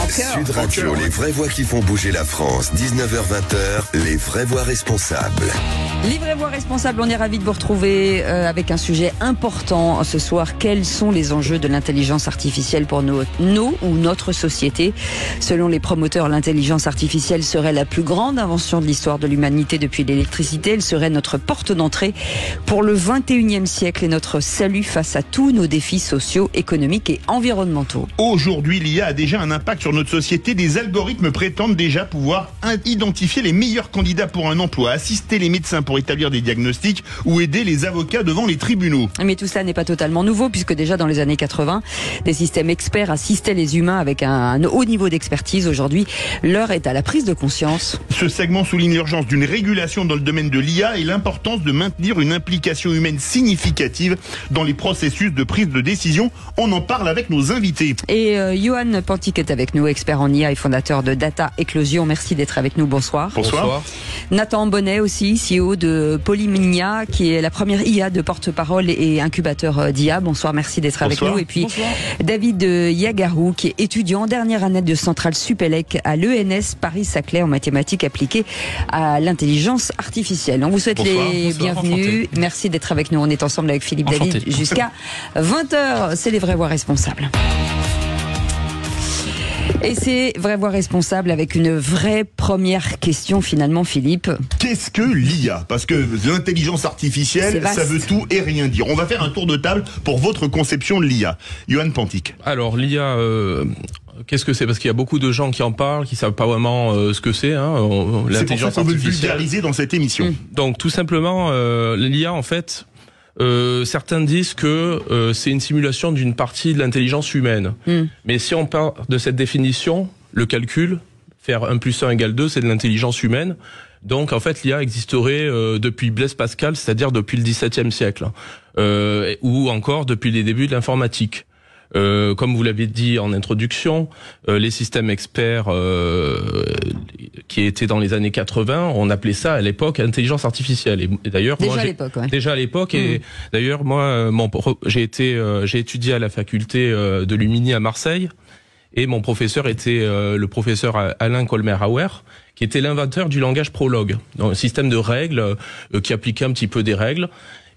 Sud Radio, les vraies voix qui font bouger la France. 19h-20h, les vraies voix responsables. Les vraies voix responsables, on est ravis de vous retrouver avec un sujet important ce soir. Quels sont les enjeux de l'intelligence artificielle pour nos ou notre société? Selon les promoteurs, l'intelligence artificielle serait la plus grande invention de l'histoire de l'humanité depuis l'électricité. Elle serait notre porte d'entrée pour le 21e siècle et notre salut face à tous nos défis sociaux, économiques et environnementaux. Aujourd'hui, l'IA a déjà un impact sur notre société. Des algorithmes prétendent déjà pouvoir identifier les meilleurs candidats pour un emploi, assister les médecins pour établir des diagnostics ou aider les avocats devant les tribunaux. Mais tout cela n'est pas totalement nouveau puisque déjà dans les années 80, des systèmes experts assistaient les humains avec un haut niveau d'expertise. Aujourd'hui, l'heure est à la prise de conscience. Ce segment souligne l'urgence d'une régulation dans le domaine de l'IA et l'importance de maintenir une implication humaine significative dans les processus de prise de décision. On en parle avec nos invités. Et Johan Pantic est avec nous, expert en IA et fondateur de Data Eclosion. Merci d'être avec nous. Bonsoir. Bonsoir. Nathan Bonnet aussi, CEO de Polyminia, qui est la première IA de porte-parole et incubateur d'IA. Bonsoir, merci d'être avec nous. Et puis David Yagarou, qui est étudiant en dernière année de Centrale Supélec à l'ENS Paris-Saclay en mathématiques appliquées à l'intelligence artificielle. On vous souhaite les bienvenus. Merci d'être avec nous. On est ensemble avec Philippe David jusqu'à 20h. C'est les vraies voix responsables. Et c'est vraie voix responsable avec une vraie première question finalement, Philippe. Qu'est-ce que l'IA? Parce que l'intelligence artificielle, ça veut tout et rien dire. On va faire un tour de table pour votre conception de l'IA. Johan Pantic. Alors l'IA, qu'est-ce que c'est? Parce qu'il y a beaucoup de gens qui en parlent, qui savent pas vraiment ce que c'est. L'intelligence artificielle. C'est pour ça qu'on veut le vulgariser dans cette émission. Donc tout simplement, l'IA en fait... certains disent que c'est une simulation d'une partie de l'intelligence humaine. Mais si on part de cette définition, le calcul, faire 1 + 1 = 2, c'est de l'intelligence humaine. Donc en fait l'IA existerait depuis Blaise Pascal, c'est-à-dire depuis le XVIIe siècle, ou encore depuis les débuts de l'informatique. Comme vous l'avez dit en introduction, les systèmes experts qui étaient dans les années 80, on appelait ça à l'époque intelligence artificielle. Et d'ailleurs, déjà à l'époque, et d'ailleurs moi, j'ai étudié à la faculté de Lumini à Marseille, et mon professeur était le professeur Alain Kolmer-Hauer, qui était l'inventeur du langage Prolog, un système de règles qui appliquait un petit peu des règles.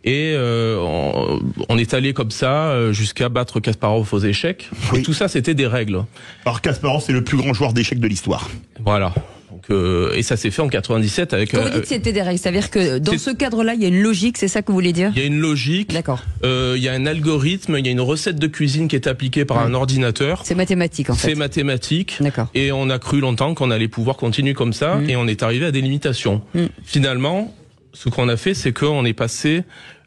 Et on est allé comme ça jusqu'à battre Kasparov aux échecs. Oui. Et tout ça, c'était des règles. Alors Kasparov, c'est le plus grand joueur d'échecs de l'histoire. Voilà. Donc, et ça s'est fait en 97 avec... Quand vous dites que c'était des règles, ça veut dire que dans ce cadre-là, il y a une logique, c'est ça que vous voulez dire? Il y a une logique. D'accord. Il y a un algorithme, il y a une recette de cuisine qui est appliquée par un ordinateur. C'est mathématique en fait. C'est mathématique. D'accord. Et on a cru longtemps qu'on allait pouvoir continuer comme ça, et on est arrivé à des limitations. Finalement, ce qu'on a fait, c'est qu'on est passé...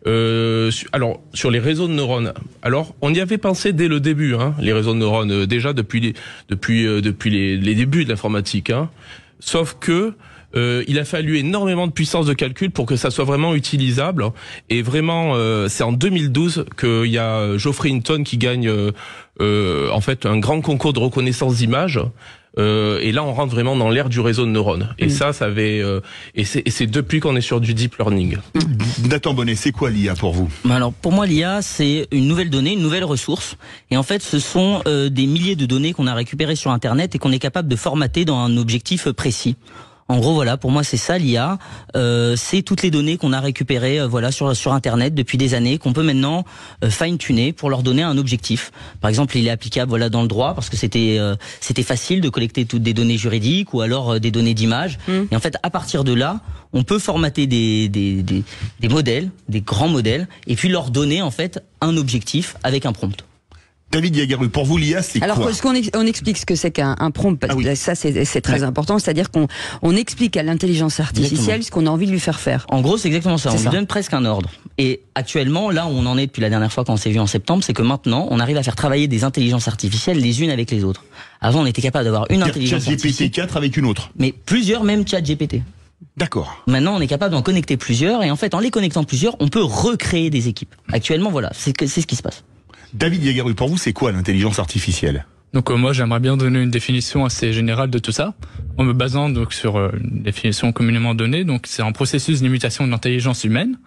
sur les réseaux de neurones. Alors, on y avait pensé dès le début, les réseaux de neurones, déjà depuis les débuts de l'informatique. Sauf que il a fallu énormément de puissance de calcul pour que ça soit vraiment utilisable. Et vraiment, c'est en 2012 qu'il y a Geoffrey Hinton qui gagne en fait un grand concours de reconnaissance d'images. Et là, on rentre vraiment dans l'ère du réseau de neurones. Et ça avait et c'est depuis qu'on est sur du deep learning. Nathan Bonnet, c'est quoi l'IA pour vous? Alors pour moi, l'IA, c'est une nouvelle donnée, une nouvelle ressource. Et en fait, ce sont des milliers de données qu'on a récupérées sur Internet et qu'on est capable de formater dans un objectif précis. En gros, voilà, pour moi, c'est ça l'IA. C'est toutes les données qu'on a récupérées, sur Internet depuis des années, qu'on peut maintenant fine-tuner pour leur donner un objectif. Par exemple, il est applicable, dans le droit, parce que c'était facile de collecter toutes des données juridiques ou alors des données d'image. Et en fait, à partir de là, on peut formater des modèles, des grands modèles, et puis leur donner en fait un objectif avec un prompt. David Yagarou, pour vous, l'IA, c'est quoi? Alors, on explique ce que c'est qu'un prompt, parce que ça, c'est très important. C'est-à-dire qu'on explique à l'intelligence artificielle ce qu'on a envie de lui faire faire. En gros, c'est exactement ça. On lui donne presque un ordre. Et actuellement, là où on en est depuis la dernière fois quand on s'est vu en septembre, c'est que maintenant, on arrive à faire travailler des intelligences artificielles les unes avec les autres. Avant, on était capable d'avoir une intelligence artificielle. ChatGPT 4 avec une autre. Mais plusieurs, même ChatGPT. D'accord. Maintenant, on est capable d'en connecter plusieurs. Et en fait, en les connectant plusieurs, on peut recréer des équipes. Actuellement, voilà, c'est ce qui se passe. David Yagarou, pour vous, c'est quoi l'intelligence artificielle? Donc moi, j'aimerais bien donner une définition assez générale de tout ça, en me basant donc sur une définition communément donnée. Donc c'est un processus d'imitation de l'intelligence humaine,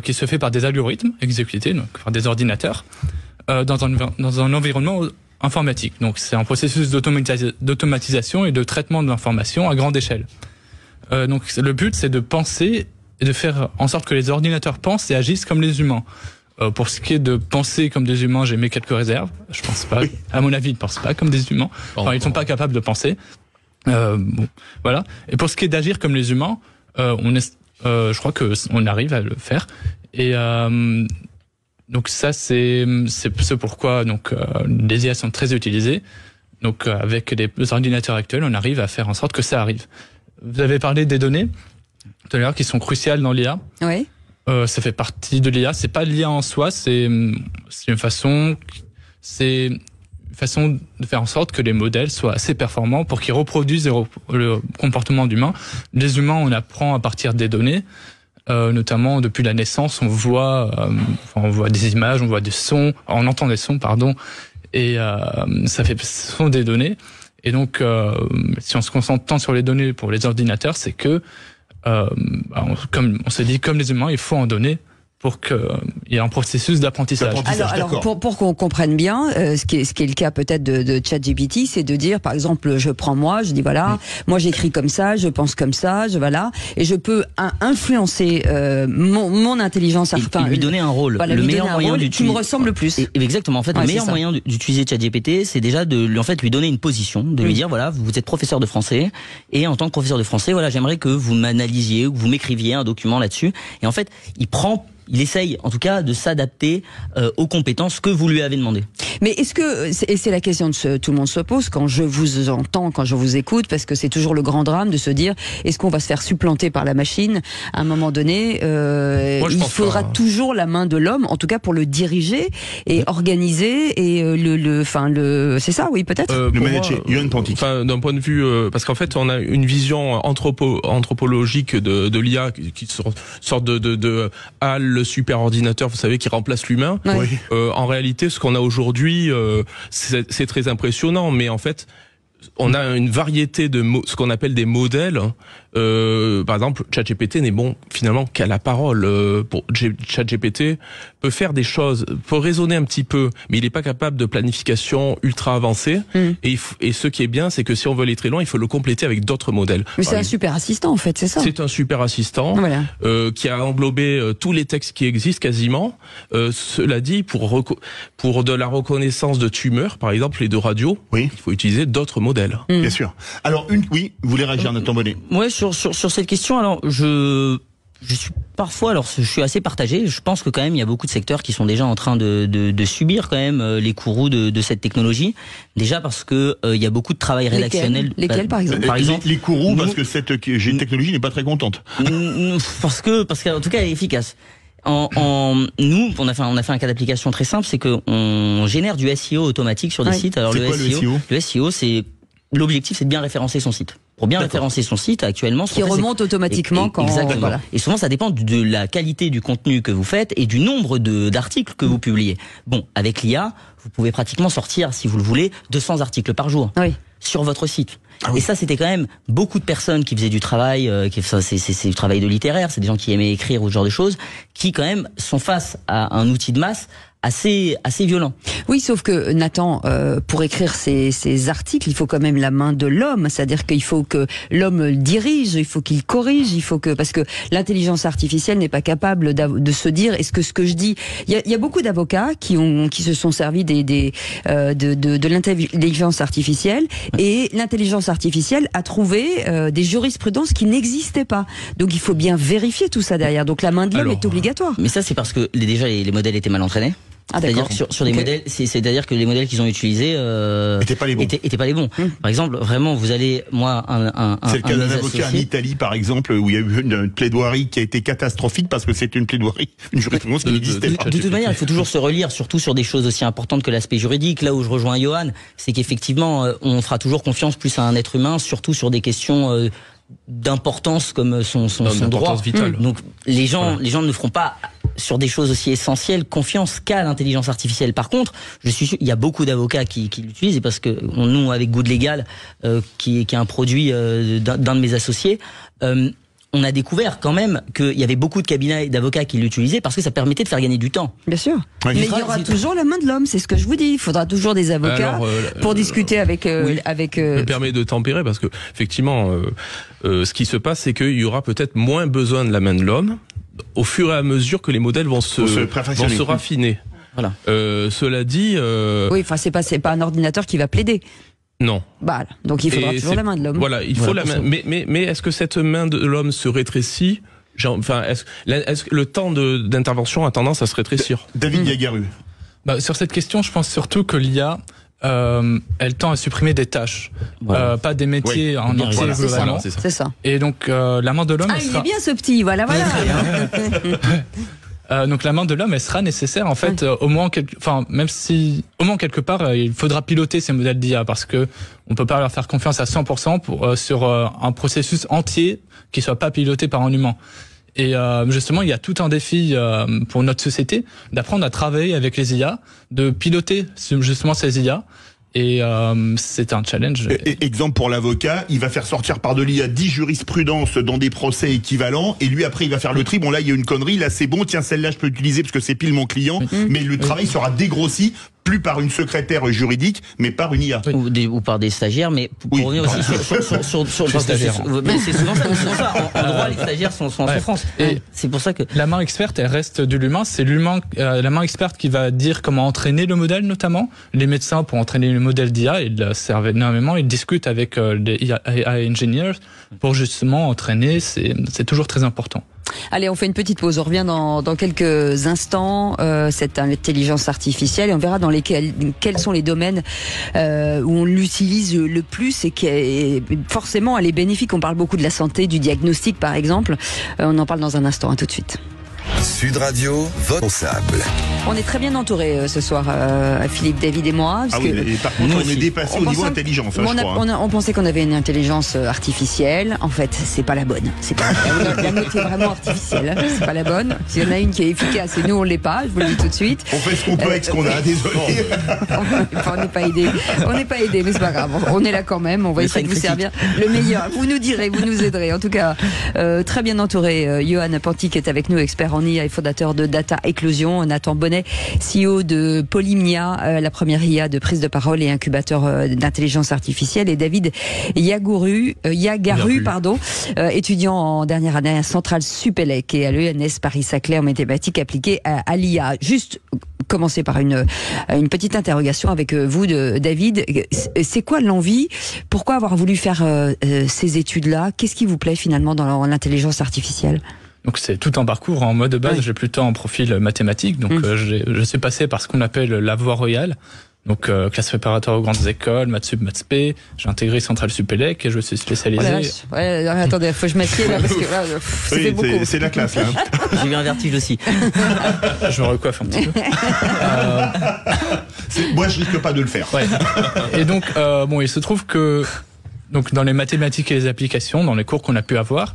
qui se fait par des algorithmes exécutés donc par des ordinateurs dans un environnement informatique. Donc c'est un processus d'automatisation et de traitement de l'information à grande échelle. Donc le but, c'est de penser et de faire en sorte que les ordinateurs pensent et agissent comme les humains. Pour ce qui est de penser comme des humains, j'ai mis quelques réserves. Je pense pas, à mon avis, ils ne pensent pas comme des humains. Enfin, ils ne sont pas capables de penser. Bon, voilà. Et pour ce qui est d'agir comme les humains, je crois que on arrive à le faire. Et donc ça, c'est ce pourquoi les IA sont très utilisées. Donc avec les ordinateurs actuels, on arrive à faire en sorte que ça arrive. Vous avez parlé des données tout à l'heure qui sont cruciales dans l'IA. Oui. Ça fait partie de l'IA. C'est pas l'IA en soi, c'est une façon de faire en sorte que les modèles soient assez performants pour qu'ils reproduisent le comportement d'humain. Les humains, on apprend à partir des données, notamment depuis la naissance, on voit des images, on voit des sons, on entend des sons, pardon, et ce sont des données. Et donc, si on se concentre tant sur les données pour les ordinateurs, c'est que comme on se dit, comme les humains, il faut en donner pour qu'il y ait un processus d'apprentissage. Alors pour qu'on comprenne bien, ce qui est le cas peut-être de ChatGPT, c'est de dire, par exemple, je prends je dis voilà, moi j'écris comme ça, je pense comme ça, voilà, et je peux influencer mon intelligence, et lui donner un rôle. Voilà, le meilleur moyen qui me ressemble le plus. Exactement. En fait, le meilleur moyen d'utiliser ChatGPT, c'est déjà de lui donner une position, de lui dire voilà, vous êtes professeur de français, et en tant que professeur de français, voilà, j'aimerais que vous m'analysiez ou que vous m'écriviez un document là-dessus. Et en fait, il essaye, en tout cas, de s'adapter aux compétences que vous lui avez demandées. Mais est-ce que, et c'est la question que tout le monde se pose quand je vous entends, quand je vous écoute, parce que c'est toujours le grand drame de se dire, est-ce qu'on va se faire supplanter par la machine à un moment donné? Il faudra toujours la main de l'homme, en tout cas pour le diriger et organiser et c'est ça, oui, peut-être. Le manager, Yoann Pantic. D'un point de vue, parce qu'en fait, on a une vision anthropologique de l'IA qui sort de le super ordinateur, vous savez, qui remplace l'humain. Oui. En réalité, ce qu'on a aujourd'hui, c'est très impressionnant, mais en fait, on a une variété de ce qu'on appelle des modèles. Par exemple, ChatGPT n'est bon finalement qu'à la parole. ChatGPT peut faire des choses, peut raisonner un petit peu, mais il n'est pas capable de planification ultra avancée. Et ce qui est bien, c'est que si on veut aller très loin, il faut le compléter avec d'autres modèles. Mais c'est un super assistant en fait, c'est ça. C'est un super assistant qui a englobé tous les textes qui existent quasiment. Cela dit, pour de la reconnaissance de tumeurs, par exemple, et de radio, il faut utiliser d'autres modèles. Bien sûr. Alors, vous voulez réagir, Nathan Bonnet? Ouais, sur cette question, alors je suis parfois, je suis assez partagé. Je pense que quand même il y a beaucoup de secteurs qui sont déjà en train de subir quand même les courroux de cette technologie. Déjà parce que il y a beaucoup de travail rédactionnel. Lesquels par exemple? Par exemple, les courroux, parce que cette technologie n'est pas très contente. Parce qu'en tout cas elle est efficace. Nous, on a fait un cas d'application très simple, c'est que on génère du SEO automatique sur des sites. Alors le SEO, c'est l'objectif, c'est de bien référencer son site. Pour bien référencer son site, actuellement, qui remonte automatiquement quand. Exactement. Voilà. Et souvent, ça dépend de la qualité du contenu que vous faites et du nombre d'articles que vous publiez. Bon, avec l'IA, vous pouvez pratiquement sortir, si vous le voulez, 200 articles par jour sur votre site. Et ça, c'était quand même beaucoup de personnes qui faisaient du travail, c'est du travail de littéraire, c'est des gens qui aimaient écrire ou ce genre de choses, qui quand même sont face à un outil de masse assez violent. Oui, sauf que Nathan, pour écrire ces articles, il faut quand même la main de l'homme, c'est-à-dire qu'il faut que l'homme le dirige, il faut qu'il corrige, parce que l'intelligence artificielle n'est pas capable de se dire est-ce que ce que je dis, il y a beaucoup d'avocats qui se sont servis de l'intelligence artificielle et l'intelligence artificielle a trouvé des jurisprudences qui n'existaient pas. Donc il faut bien vérifier tout ça derrière. Donc la main de l'homme est obligatoire. Mais ça, c'est parce que déjà les modèles étaient mal entraînés. C'est-à-dire sur des modèles, c'est-à-dire que les modèles qu'ils ont utilisés étaient pas les bons. Par exemple, vraiment, vous allez, c'est le cas d'un avocat en Italie, par exemple, où il y a eu une plaidoirie qui a été catastrophique parce que c'est une jurisprudence qui n'existait pas. De toute manière, il faut toujours se relire, surtout sur des choses aussi importantes que l'aspect juridique. Là où je rejoins Yoann, c'est qu'effectivement, on fera toujours confiance plus à un être humain, surtout sur des questions d'importance comme son droit vitale. Donc les gens ne feront pas sur des choses aussi essentielles confiance qu'à l'intelligence artificielle. Par contre, je suis sûr, il y a beaucoup d'avocats qui l'utilisent, et parce que nous, avec Good Legal, qui est un produit d'un de mes associés, on a découvert quand même qu'il y avait beaucoup de cabinets d'avocats qui l'utilisaient parce que ça permettait de faire gagner du temps. Bien sûr. Ouais. Mais il y aura toujours la main de l'homme, c'est ce que je vous dis. Il faudra toujours des avocats pour discuter avec. Me permet de tempérer parce que effectivement, ce qui se passe, c'est qu'il y aura peut-être moins besoin de la main de l'homme au fur et à mesure que les modèles vont se raffiner. Voilà. Cela dit, oui, enfin c'est pas un ordinateur qui va plaider. Non. Bah, donc il faudra toujours la main de l'homme. Voilà, il faut la main. Mais est-ce que cette main de l'homme se rétrécit? Enfin, est-ce que le temps d'intervention a tendance à se rétrécir? David Yagaru. Bah, sur cette question, je pense surtout que l'IA, elle tend à supprimer des tâches, pas des métiers en entier globalement. C'est ça. Et donc la main de l'homme. Ah, il est bien ce petit, voilà. Donc la main de l'homme, elle sera nécessaire en fait, au moins même si au moins quelque part il faudra piloter ces modèles d'IA parce que on peut pas leur faire confiance à 100% sur un processus entier qui soit pas piloté par un humain. Et justement, il y a tout un défi pour notre société d'apprendre à travailler avec les IA, de piloter justement ces IA. Et c'est un challenge. Exemple pour l'avocat, il va faire sortir par de l'IA 10 jurisprudences dans des procès équivalents, et lui après il va faire le tri. Bon là il y a une connerie, là c'est bon, tiens celle-là je peux l'utiliser parce que c'est pile mon client. Mais le travail sera dégrossi, plus par une secrétaire juridique, mais par une IA. Ou par des stagiaires, mais pour revenir aussi sur les stagiaires. Mais c'est souvent ça. En droit, les stagiaires sont en souffrance. Et c'est pour ça que la main experte, elle reste de l'humain. C'est l'humain, la main experte qui va dire comment entraîner le modèle, notamment. Les médecins pour entraîner le modèle d'IA, ils servent énormément. Ils discutent avec les AI engineers pour justement entraîner. C'est toujours très important. Allez, on fait une petite pause. On revient dans quelques instants. Cette intelligence artificielle, et on verra quels sont les domaines où on l'utilise le plus et qui forcément elle est bénéfique. On parle beaucoup de la santé, du diagnostic par exemple. On en parle dans un instant. À tout de suite. Sud Radio, votre sable. On est très bien entourés ce soir, Philippe, David et moi. Parce que par contre, on est dépassé au niveau intelligence. On pensait qu'on avait une intelligence artificielle. En fait, c'est pas la bonne. C'est pas la nôtre est vraiment artificielle. C'est pas la bonne. S'il y en a une qui est efficace et nous on l'est pas, je vous le dis tout de suite. On fait ce qu'on peut avec ce qu'on a. Désolé. On n'est pas aidé. On n'est pas aidé, mais c'est pas grave. On est là quand même. On va essayer de vous servir le meilleur. Vous nous direz, vous nous aiderez. En tout cas, très bien entouré. Johan Pantic est avec nous, expert en IA et fondateur de Data Éclosion. Nathan Bonnet, CEO de Polymnia, la première IA de prise de parole et incubateur d'intelligence artificielle, et David Yagaru, étudiant en dernière année à Centrale Supélec et à l'ENS Paris-Saclay en mathématiques appliquées à l'IA. Juste commencer par une petite interrogation avec vous, David. C'est quoi l'envie? Pourquoi avoir voulu faire ces études-là? Qu'est-ce qui vous plaît finalement dans l'intelligence artificielle? Donc c'est tout un parcours. En mode de base, j'ai plutôt un profil mathématique. Donc je suis passé par ce qu'on appelle la voie royale. Donc classe préparatoire aux grandes écoles, maths sup, maths spé. J'ai intégré Centrale Supélec et je suis spécialisé. Attendez, faut que je m'assieds là parce que là, ça fait beaucoup. C'est la classe là. J'ai eu un vertige aussi. Je me recoiffe un petit peu. Moi, je risque pas de le faire. Ouais. Et donc il se trouve que dans les mathématiques et les applications, dans les cours qu'on a pu avoir,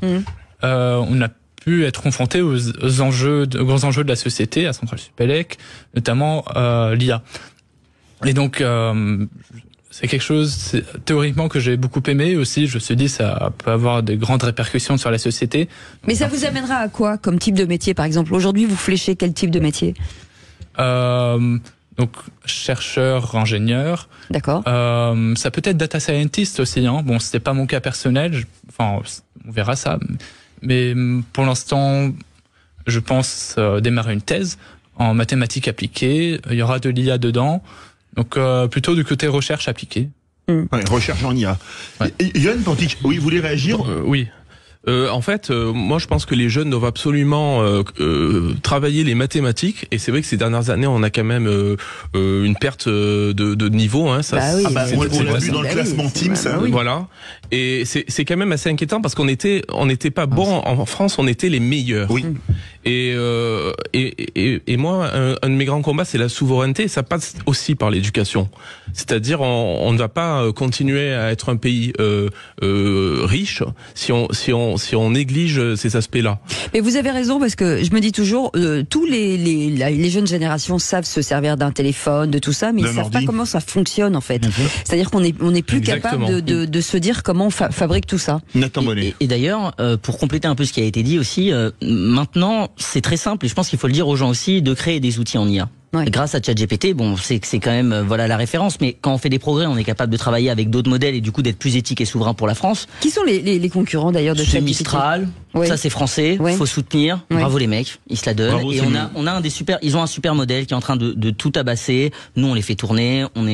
on a pu être confronté aux grands enjeux de la société à Centrale Supélec, notamment l'IA. Et donc c'est quelque chose théoriquement que j'ai beaucoup aimé aussi. Je me suis dit ça peut avoir de grandes répercussions sur la société. Mais ça vous amènera à quoi comme type de métier par exemple? Aujourd'hui, vous fléchez quel type de métier? Donc chercheur, ingénieur. D'accord. Ça peut être data scientist aussi. Bon, c'était pas mon cas personnel. On verra ça. Mais pour l'instant, je pense démarrer une thèse en mathématiques appliquées. Il y aura de l'IA dedans. Donc plutôt du côté recherche appliquée. Ouais, recherche en IA. Ouais. Johan Pantic, oui, vous voulez réagir? Oui. En fait, moi je pense que les jeunes doivent absolument travailler les mathématiques, et c'est vrai que ces dernières années on a quand même une perte de niveau. Hein, ça, oui, on l'a vu dans le classement Teams. Voilà, et c'est quand même assez inquiétant parce qu'on était pas bon en France, on était les meilleurs. Oui. Et moi, un de mes grands combats, c'est la souveraineté. Ça passe aussi par l'éducation. C'est-à-dire, on ne va pas continuer à être un pays riche si on néglige ces aspects-là. Mais vous avez raison, parce que je me dis toujours, tous les jeunes générations savent se servir d'un téléphone, de tout ça, mais ils ne savent pas comment ça fonctionne en fait. C'est-à-dire qu'on n'est plus capable de se dire comment on fabrique tout ça. Et d'ailleurs, pour compléter un peu ce qui a été dit aussi, maintenant c'est très simple, et je pense qu'il faut le dire aux gens aussi, de créer des outils en IA. Ouais. Grâce à ChatGPT, bon, c'est quand même voilà la référence, mais quand on fait des progrès, on est capable de travailler avec d'autres modèles et du coup d'être plus éthique et souverain pour la France. Qui sont les concurrents d'ailleurs de ChatGPT? Mistral, ça c'est français, faut soutenir. Bravo les mecs, ils se la donnent. Bravo, et on a ils ont un super modèle qui est en train de tout tabasser. Nous on les fait tourner, on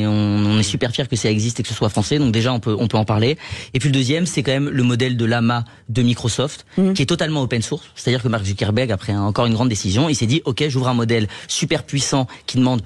est super fiers que ça existe et que ce soit français. Donc déjà on peut en parler. Et puis le deuxième, c'est quand même le modèle de Llama de Microsoft, qui est totalement open source. C'est-à-dire que Mark Zuckerberg, après encore une grande décision, il s'est dit ok, j'ouvre un modèle super puissant qui demande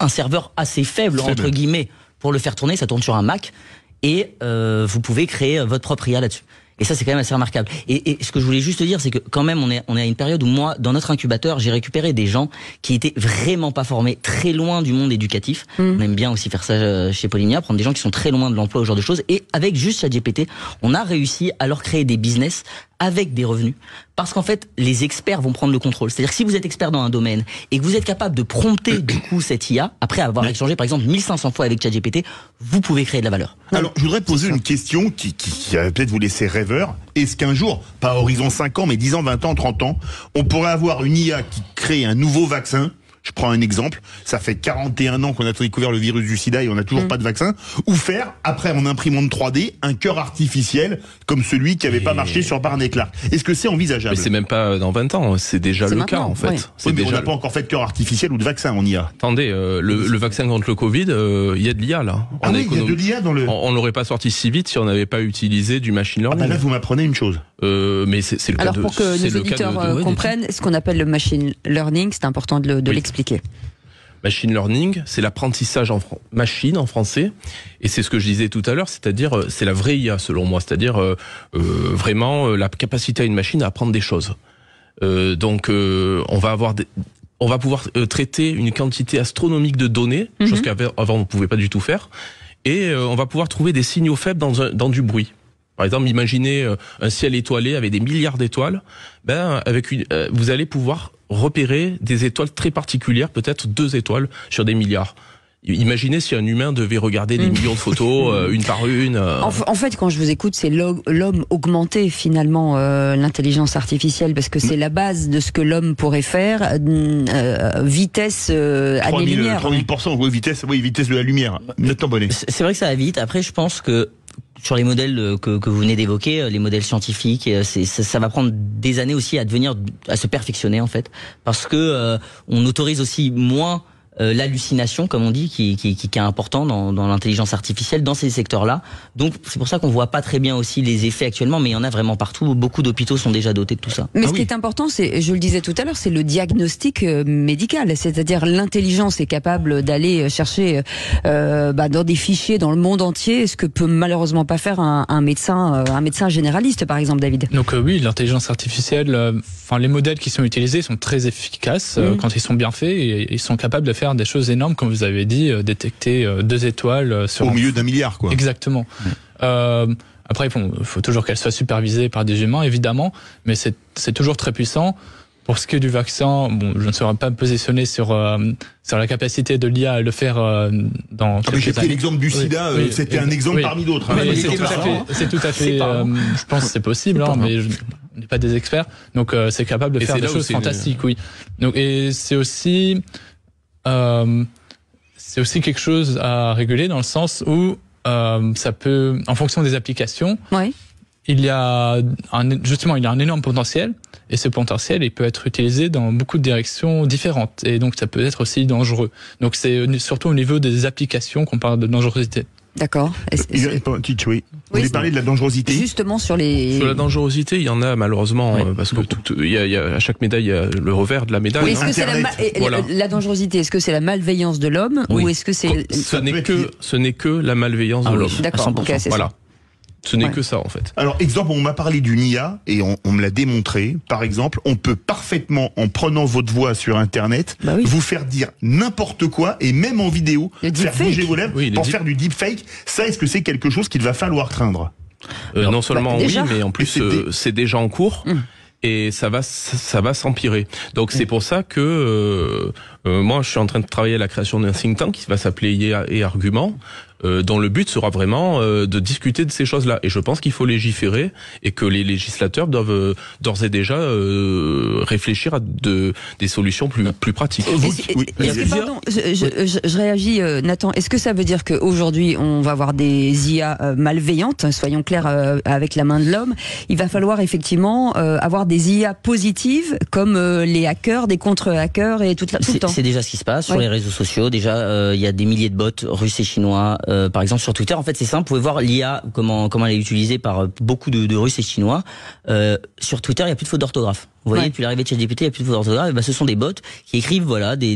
un serveur assez faible entre guillemets pour le faire tourner. Ça tourne sur un Mac et vous pouvez créer votre propre IA là-dessus. Et ça, c'est quand même assez remarquable. Et ce que je voulais juste dire, c'est que quand même, on est à une période où moi, dans notre incubateur, j'ai récupéré des gens qui étaient vraiment pas formés, très loin du monde éducatif. On aime bien aussi faire ça chez Polynia, prendre des gens qui sont très loin de l'emploi, ce genre de choses. Et avec juste ChatGPT, on a réussi à leur créer des business avec des revenus. Parce qu'en fait, les experts vont prendre le contrôle. C'est-à-dire que si vous êtes expert dans un domaine et que vous êtes capable de prompter du coup cette IA, après avoir échangé par exemple 1500 fois avec ChatGPT, vous pouvez créer de la valeur. Alors, je voudrais poser une question qui va peut-être vous laisser rêveur. Est-ce qu'un jour, pas à horizon 5 ans, mais 10 ans, 20 ans, 30 ans, on pourrait avoir une IA qui crée un nouveau vaccin? Je prends un exemple, ça fait 41 ans qu'on a découvert le virus du sida et on n'a toujours pas de vaccin, ou faire, après en imprimante 3D, un cœur artificiel comme celui qui n'avait pas marché sur Barney Clark. Est-ce que c'est envisageable? Mais c'est même pas dans 20 ans, c'est déjà le cas en fait. Ouais. Oui, mais on n'a pas encore fait de cœur artificiel ou de vaccin en IA. Attendez, le vaccin contre le Covid, il y a de l'IA là. Ah oui, il y a de l'IA dans le... On l'aurait pas sorti si vite si on n'avait pas utilisé du machine learning. Ah bah là, vous m'apprenez une chose. Mais c'est le cas Alors pour que nos auditeurs comprennent, ce qu'on appelle le machine learning, c'est important de l'expliquer. Machine learning, c'est l'apprentissage machine en français, et c'est ce que je disais tout à l'heure, c'est-à-dire c'est la vraie IA selon moi, c'est-à-dire vraiment la capacité à une machine à apprendre des choses. Donc on va pouvoir traiter une quantité astronomique de données, chose qu'avant on ne pouvait pas du tout faire, et on va pouvoir trouver des signaux faibles dans du bruit. Par exemple, imaginez un ciel étoilé avec des milliards d'étoiles. Vous allez pouvoir repérer des étoiles très particulières, peut-être 2 étoiles sur des milliards. Imaginez si un humain devait regarder des millions de photos, une par une. En fait, quand je vous écoute, c'est l'homme augmenté finalement, l'intelligence artificielle, parce que c'est la base de ce que l'homme pourrait faire, vitesse année-lumière. 3000%, vitesse de la lumière. C'est vrai que ça va vite. Après, je pense que sur les modèles que vous venez d'évoquer, les modèles scientifiques, ça va prendre des années aussi à se perfectionner en fait, parce que on autorise aussi moins l'hallucination, comme on dit, qui est important dans l'intelligence artificielle, dans ces secteurs-là. Donc c'est pour ça qu'on voit pas très bien aussi les effets actuellement, mais il y en a vraiment partout. Beaucoup d'hôpitaux sont déjà dotés de tout ça. Mais ce qui est important, c'est, je le disais tout à l'heure, c'est le diagnostic médical. C'est-à-dire l'intelligence est capable d'aller chercher dans des fichiers dans le monde entier, ce que peut malheureusement pas faire un médecin généraliste, par exemple, David. Donc oui, l'intelligence artificielle, les modèles qui sont utilisés sont très efficaces quand ils sont bien faits, et ils sont capables de faire des choses énormes, comme vous avez dit, détecter 2 étoiles sur au milieu d'un milliard, quoi. Exactement. Après, il faut toujours qu'elle soit supervisée par des humains, évidemment, mais c'est toujours très puissant. Pour ce qui est du vaccin, je ne saurais pas me positionner sur la capacité de l'IA à le faire dans. J'ai pris l'exemple du sida, c'était un exemple parmi d'autres. C'est tout à fait. Je pense que c'est possible, mais on n'est pas des experts, donc c'est capable de faire des choses fantastiques, oui. Donc et c'est aussi quelque chose à réguler dans le sens où ça peut, en fonction des applications, il y a un énorme potentiel, et ce potentiel il peut être utilisé dans beaucoup de directions différentes, et donc ça peut être aussi dangereux. Donc c'est surtout au niveau des applications qu'on parle de dangerosité. D'accord. Vous voulez parler de la dangerosité? Justement sur la dangerosité, il y en a malheureusement, parce que à chaque médaille, il y a le revers de la médaille. Oui, est-ce que c'est la dangerosité, est-ce que c'est la malveillance de l'homme, ou est-ce que c'est... Ce n'est que la malveillance de l'homme. D'accord, voilà. Ce n'est que ça, en fait. Alors, exemple, on m'a parlé d'une IA et on me l'a démontré. Par exemple, on peut parfaitement, en prenant votre voix sur Internet, vous faire dire n'importe quoi et même en vidéo, faire bouger vos lèvres pour faire du deepfake. Ça, est-ce que c'est quelque chose qu'il va falloir craindre? Non seulement oui, mais en plus, c'est déjà en cours. Et ça va s'empirer. Donc c'est pour ça que moi je suis en train de travailler à la création d'un think tank qui va s'appeler IA et Argument, dont le but sera vraiment de discuter de ces choses-là. Et je pense qu'il faut légiférer et que les législateurs doivent d'ores et déjà réfléchir à des solutions plus pratiques. Pardon, je réagis, Nathan. Est-ce que ça veut dire qu'aujourd'hui on va avoir des IA malveillantes, soyons clairs, avec la main de l'homme? Il va falloir effectivement avoir des IA positives comme les hackers, des contre-hackers et tout le temps. C'est déjà ce qui se passe sur les réseaux sociaux. Déjà, il y a des milliers de bots russes et chinois. Par exemple, sur Twitter, en fait, c'est simple. Vous pouvez voir l'IA, comment elle est utilisée par beaucoup de Russes et Chinois. Sur Twitter, il n'y a plus de fautes d'orthographe. Vous voyez, depuis l'arrivée de ChatGPT, il n'y a plus de fautes d'orthographe. Et ben, ce sont des bots qui écrivent, voilà, des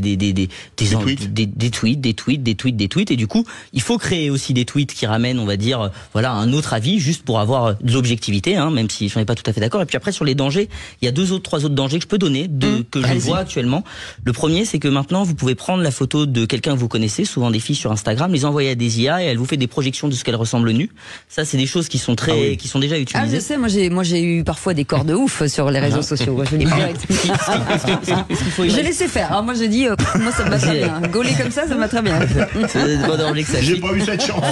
tweets. Et du coup, il faut créer aussi des tweets qui ramènent, on va dire, voilà, un autre avis, juste pour avoir de l'objectivité, hein, même si je n'en ai pas tout à fait d'accord. Et puis après, sur les dangers, il y a trois autres dangers que je peux donner, que je vois actuellement. Le premier, c'est que maintenant, vous pouvez prendre la photo de quelqu'un que vous connaissez, souvent des filles sur Instagram, les envoyer à des IA et elle vous fait des projections de ce qu'elle ressemble nue. Ça, c'est des choses qui sont qui sont déjà utilisées. Ah, je sais, moi j'ai eu parfois des corps de ouf sur les réseaux sociaux. Je l'ai laissé faire. Alors moi je dis, moi ça me va très bien. Gauler comme ça me va très bien. J'ai pas eu cette chance.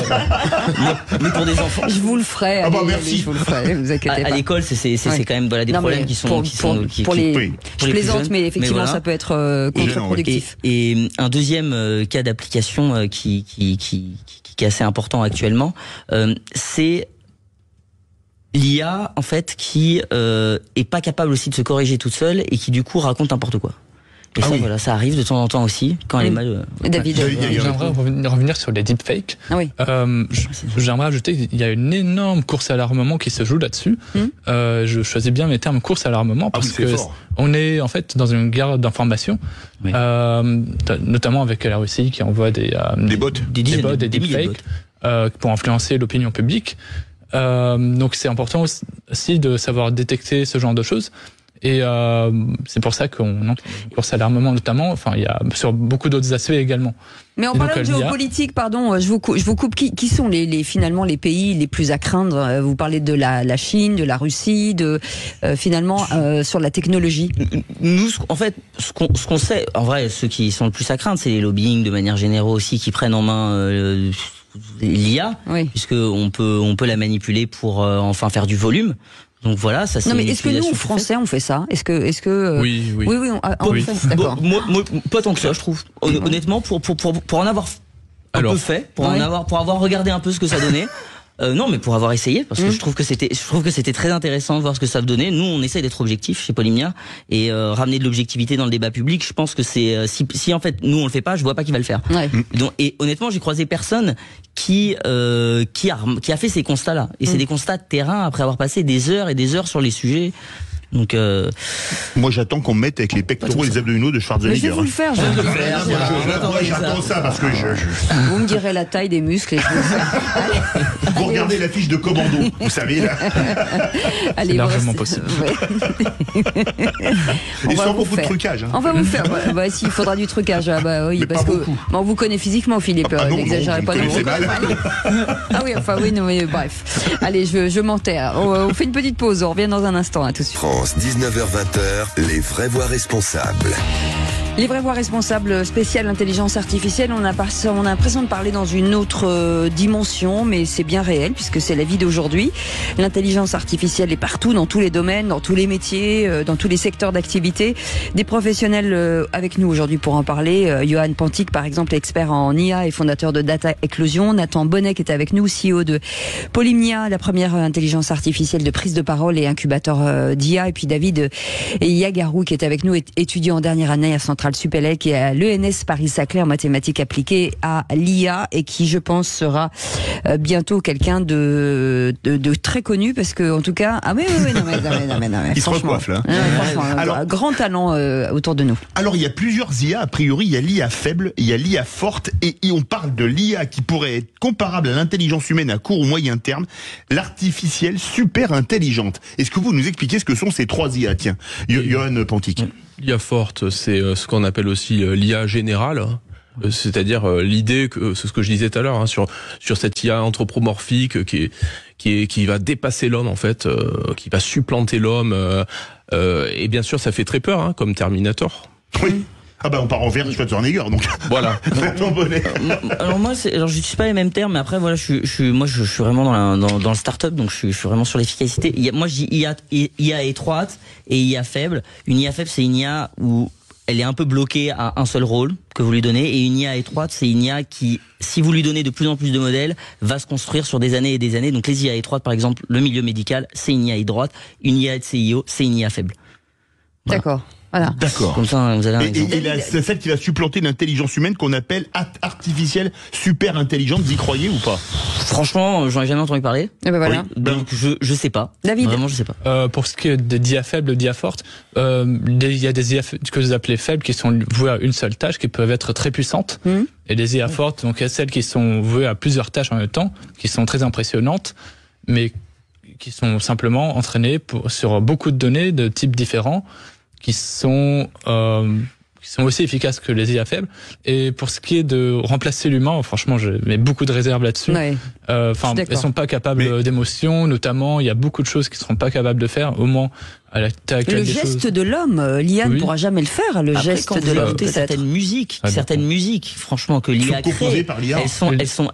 Mais pour des enfants. Je vous le ferai. Ah bah merci. Je vous le ferai. Vous inquiétez pas. À l'école, c'est quand même des problèmes qui sont je plaisante, mais effectivement ça peut être contre-productif. Et un deuxième cas d'application qui est assez important actuellement, c'est l'IA en fait qui est pas capable aussi de se corriger toute seule et qui du coup raconte n'importe quoi. Et voilà, ça arrive de temps en temps aussi quand elle est mal. David, j'aimerais revenir sur les deepfakes. J'aimerais ajouter qu'il y a une énorme course à l'armement qui se joue là-dessus. Je choisis bien mes termes, course à l'armement, parce que on est en fait dans une guerre d'information, notamment avec la Russie qui envoie des bots, des deepfakes pour influencer l'opinion publique. Donc c'est important aussi de savoir détecter ce genre de choses. Et c'est pour ça qu'on course à l'armement notamment. Enfin, il y a sur beaucoup d'autres aspects également. Mais en parlant de géopolitique, pardon, je vous coupe. Qui sont finalement les pays les plus à craindre? Vous parlez de la Chine, de la Russie, finalement sur la technologie. Nous, en fait, ce qu'on sait, en vrai, ceux qui sont le plus à craindre, c'est les lobbying de manière générale aussi qui prennent en main l'IA, puisque on peut la manipuler pour enfin faire du volume. Donc voilà, ça c'est. Non mais est-ce que nous Français on fait ça? Est-ce que oui. D'accord. Moi, pas tant que ça, je trouve. Honnêtement, pour en avoir un peu fait, pour avoir regardé un peu ce que ça donnait. Non, mais pour avoir essayé, parce que je trouve que c'était très intéressant de voir ce que ça donnait. Nous, on essaie d'être objectif chez Polymnia et ramener de l'objectivité dans le débat public. Je pense que c'est si en fait nous on le fait pas, je vois pas qui va le faire. Donc, et honnêtement, j'ai croisé personne qui a fait ces constats-là. Et c'est des constats de terrain après avoir passé des heures et des heures sur les sujets. Donc moi j'attends qu'on me mette avec les pectoraux et les abdominaux de Schwarzenegger. Mais je vais vous le faire. Moi j'attends ça parce que Vous me direz la taille des muscles et je vais le faire. Vous regardez la fiche de commando, vous savez là. Allez, largement possible. Et sans beaucoup de trucage. On va vous faire. S'il faudra du trucage, oui, parce que on vous connaît physiquement, Philippe. N'exagérez pas. Ah oui, enfin oui, non, mais bref. Allez, je m'enterre. On fait une petite pause. On revient dans un instant. À tout de suite. 19h-20h, les vraies voix responsables. Les vraies voix responsables spéciales intelligence artificielle, on a l'impression de parler dans une autre dimension, mais c'est bien réel puisque c'est la vie d'aujourd'hui. L'intelligence artificielle est partout, dans tous les domaines, dans tous les métiers, dans tous les secteurs d'activité. Des professionnels avec nous aujourd'hui pour en parler. Johan Pantic, par exemple, expert en IA et fondateur de Data Eclosion. Nathan Bonnet qui est avec nous, CEO de Polymnia, la première intelligence artificielle de prise de parole et incubateur d'IA. Et puis David Yagarou qui est avec nous, étudiant en dernière année à Centrale centrale Supélec et à l'ENS Paris-Saclay en mathématiques appliquées à l'IA et qui, je pense, sera bientôt quelqu'un de très connu parce que, en tout cas, il se recoiffe là. Alors, grand talent autour de nous. Alors, il y a plusieurs IA, a priori, il y a l'IA faible, il y a l'IA forte et on parle de l'IA qui pourrait être comparable à l'intelligence humaine à court ou moyen terme, l'artificielle super intelligente. Est-ce que vous nous expliquez ce que sont ces 3 IA? Tiens, Johan Pantic. L'IA forte, c'est ce qu'on appelle aussi l'IA générale. C'est-à-dire l'idée que c'est ce que je disais tout à l'heure sur cette IA anthropomorphique qui va dépasser l'homme en fait, qui va supplanter l'homme et bien sûr ça fait très peur comme Terminator. Oui. Ah bah on part en vert Schwarzenegger donc. Voilà. Alors je n'utilise pas les mêmes termes mais après voilà je suis vraiment dans le start-up donc je suis vraiment sur l'efficacité. Moi je dis IA étroite et IA faible. Une IA faible c'est une IA où elle est un peu bloquée à un seul rôle que vous lui donnez et une IA étroite c'est une IA qui, si vous lui donnez de plus en plus de modèles, va se construire sur des années et des années. Donc les IA étroites par exemple, le milieu médical c'est une IA étroite, une IA de CIO c'est une IA faible. Voilà. D'accord. Voilà. D'accord. Comme ça, vous avez c'est celle qui va supplanter l'intelligence humaine qu'on appelle artificielle super intelligente. Vous y croyez ou pas? Franchement, j'en ai jamais entendu parler. Et ben voilà. Oui, donc je sais pas. David. Vraiment, je sais pas. Pour ce qui est des IA faibles, d'IA fortes, il y a des IA que vous appelez faibles qui sont vouées à une seule tâche, qui peuvent être très puissantes. Et des IA fortes, donc il y a celles qui sont vouées à plusieurs tâches en même temps, qui sont très impressionnantes, mais qui sont simplement entraînées sur beaucoup de données de types différents, qui sont aussi efficaces que les IA faibles. Et pour ce qui est de remplacer l'humain, franchement, je mets beaucoup de réserves là-dessus. Ouais. Elles sont pas capables d'émotion, notamment. Il y a beaucoup de choses qu'ils seront pas capables de faire, au moins à la taille le geste de l'homme, l'IA ne pourra jamais le faire. Le Après, geste quand de l'homme. Certaines musiques, franchement, que l'IA crée,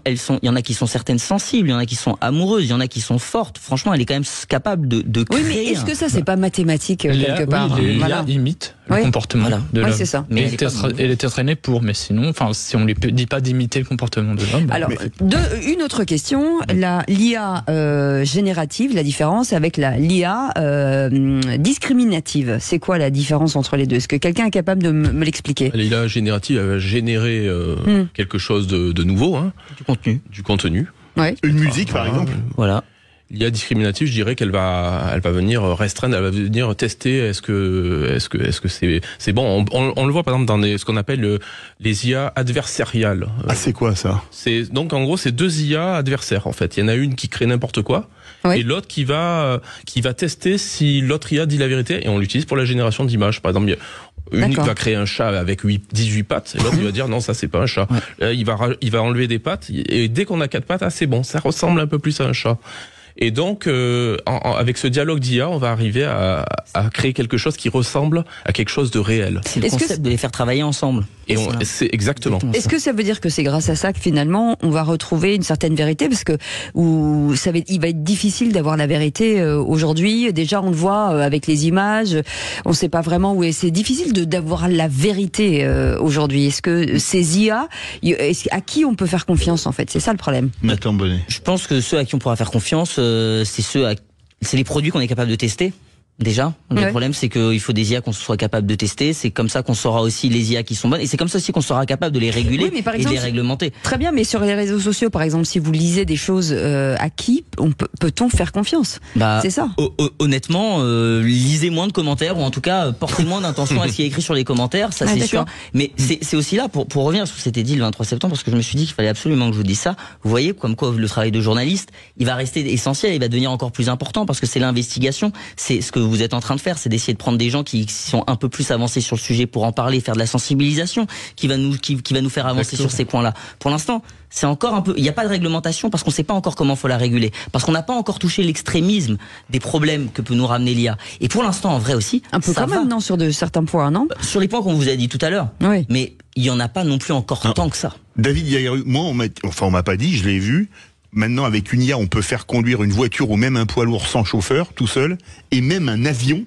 elles sont, il y en a qui sont certaines sensibles, il y en a qui sont amoureuses, il y en a qui sont fortes. Franchement, elle est quand même capable de créer. Oui, mais est-ce que ça, c'est pas mathématique quelque part? L'IA imite le comportement de l'homme. C'est ça. Mais elle est entraînée pour, mais sinon, si on lui dit pas d'imiter le comportement de l'homme. Alors, une autre question, l'IA générative, la différence avec l'IA discriminative. C'est quoi la différence entre les deux? Est-ce que quelqu'un est capable de me l'expliquer? L'IA générative, elle va générer quelque chose de nouveau, du contenu. Ouais. Une musique, par exemple. Voilà. L'IA discriminative, je dirais qu'elle va venir restreindre, elle va venir tester est-ce que c'est bon. On le voit par exemple dans ce qu'on appelle les IA adversariales. Ah, c'est quoi ça? Donc en gros, c'est 2 IA adversaires en fait. Il y en a une qui crée n'importe quoi. Oui. Et l'autre qui va tester si l'autre IA dit la vérité, et on l'utilise pour la génération d'images. Par exemple, une va créer un chat avec 18 pattes, et l'autre il va dire non, ça c'est pas un chat. Ouais. Il va enlever des pattes, et dès qu'on a 4 pattes, c'est bon, ça ressemble un peu plus à un chat. Et donc, avec ce dialogue d'IA, on va arriver à créer quelque chose qui ressemble à quelque chose de réel. C'est le concept de les faire travailler ensemble. Et c'est exactement. Est-ce que ça veut dire que c'est grâce à ça que finalement on va retrouver une certaine vérité, parce que il va être difficile d'avoir la vérité aujourd'hui. Déjà, on le voit avec les images, on ne sait pas vraiment où est. C'est difficile d'avoir la vérité aujourd'hui. Est-ce que ces IA, à qui on peut faire confiance en fait? C'est ça le problème. Nathan Bonnet. Je pense que ceux à qui on pourra faire confiance, c'est les produits qu'on est capable de tester. Déjà, le problème c'est qu'il faut des IA qu'on soit capable de tester, c'est comme ça qu'on saura aussi les IA qui sont bonnes, et c'est comme ça aussi qu'on sera capable de les réguler et de les réglementer. Très bien, mais sur les réseaux sociaux par exemple, si vous lisez des choses, à qui peut-on faire confiance? C'est ça. Honnêtement, lisez moins de commentaires, ou en tout cas portez moins d'intention à ce qui est écrit sur les commentaires, ça c'est sûr. Mais c'est aussi là, pour revenir à ce que c'était dit le 23 septembre, parce que je me suis dit qu'il fallait absolument que je vous dise ça. Vous voyez comme quoi le travail de journaliste, il va rester essentiel, il va devenir encore plus important, parce que c'est l'investigation, c'est ce que vous êtes en train de faire, c'est d'essayer de prendre des gens qui sont un peu plus avancés sur le sujet pour en parler, faire de la sensibilisation, qui va nous faire avancer sur ces points-là. Pour l'instant, c'est encore un peu, il n'y a pas de réglementation parce qu'on ne sait pas encore comment faut la réguler, parce qu'on n'a pas encore touché l'extrémisme des problèmes que peut nous ramener l'IA. Et pour l'instant, en vrai aussi, un peu quand même, non, sur certains points, non? Sur les points qu'on vous a dit tout à l'heure. Oui. Mais il y en a pas non plus encore tant que ça. David, moi, on m'a pas dit, je l'ai vu. Maintenant, avec une IA, on peut faire conduire une voiture ou même un poids lourd sans chauffeur, tout seul, et même un avion.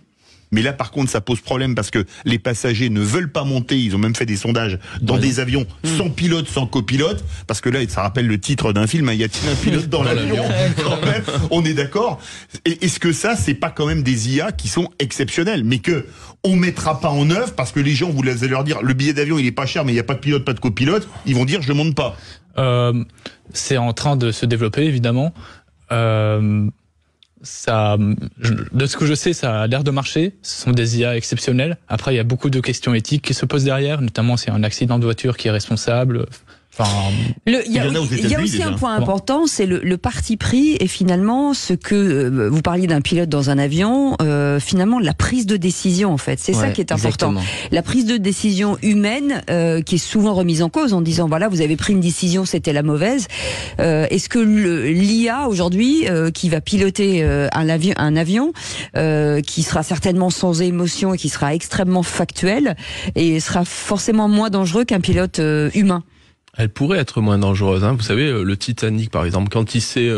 Mais là, par contre, ça pose problème parce que les passagers ne veulent pas monter. Ils ont même fait des sondages dans des avions sans pilote, sans copilote. Parce que là, ça rappelle le titre d'un film. Y a-t-il un pilote dans l'avion? Quand même, On est d'accord. Est-ce que ça, c'est pas quand même des IA qui sont exceptionnels, mais que on mettra pas en œuvre parce que les gens, vous allez leur dire, le billet d'avion il est pas cher, mais il y a pas de pilote, pas de copilote, ils vont dire je monte pas. C'est en train de se développer évidemment. Ça, de ce que je sais, ça a l'air de marcher. Ce sont des IA exceptionnels. Après, il y a beaucoup de questions éthiques qui se posent derrière, notamment si un accident de voiture qui est responsable. Enfin, il y a aussi un point important, c'est le parti pris et finalement ce que vous parliez d'un pilote dans un avion, finalement la prise de décision en fait, c'est ça qui est important. Exactement. La prise de décision humaine qui est souvent remise en cause en disant voilà vous avez pris une décision, c'était la mauvaise. Est-ce que l'IA aujourd'hui qui va piloter un avion qui sera certainement sans émotion et qui sera extrêmement factuel et sera forcément moins dangereux qu'un pilote humain? Elle pourrait être moins dangereuse. Hein. Vous savez, le Titanic, par exemple, quand il s'est...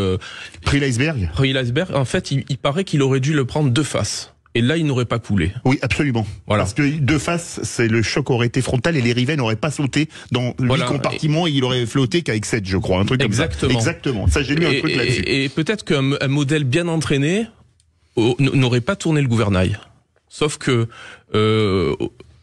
pris l'iceberg, en fait, il paraît qu'il aurait dû le prendre de face. Et là, il n'aurait pas coulé. Oui, absolument. Voilà. Parce que de face, le choc aurait été frontal et les rivets n'auraient pas sauté dans 8 compartiments et il aurait flotté qu'avec 7, je crois. Un truc comme ça. Exactement. Ça, j'ai lu un truc là-dessus. Et peut-être qu'un modèle bien entraîné n'aurait pas tourné le gouvernail. Sauf que...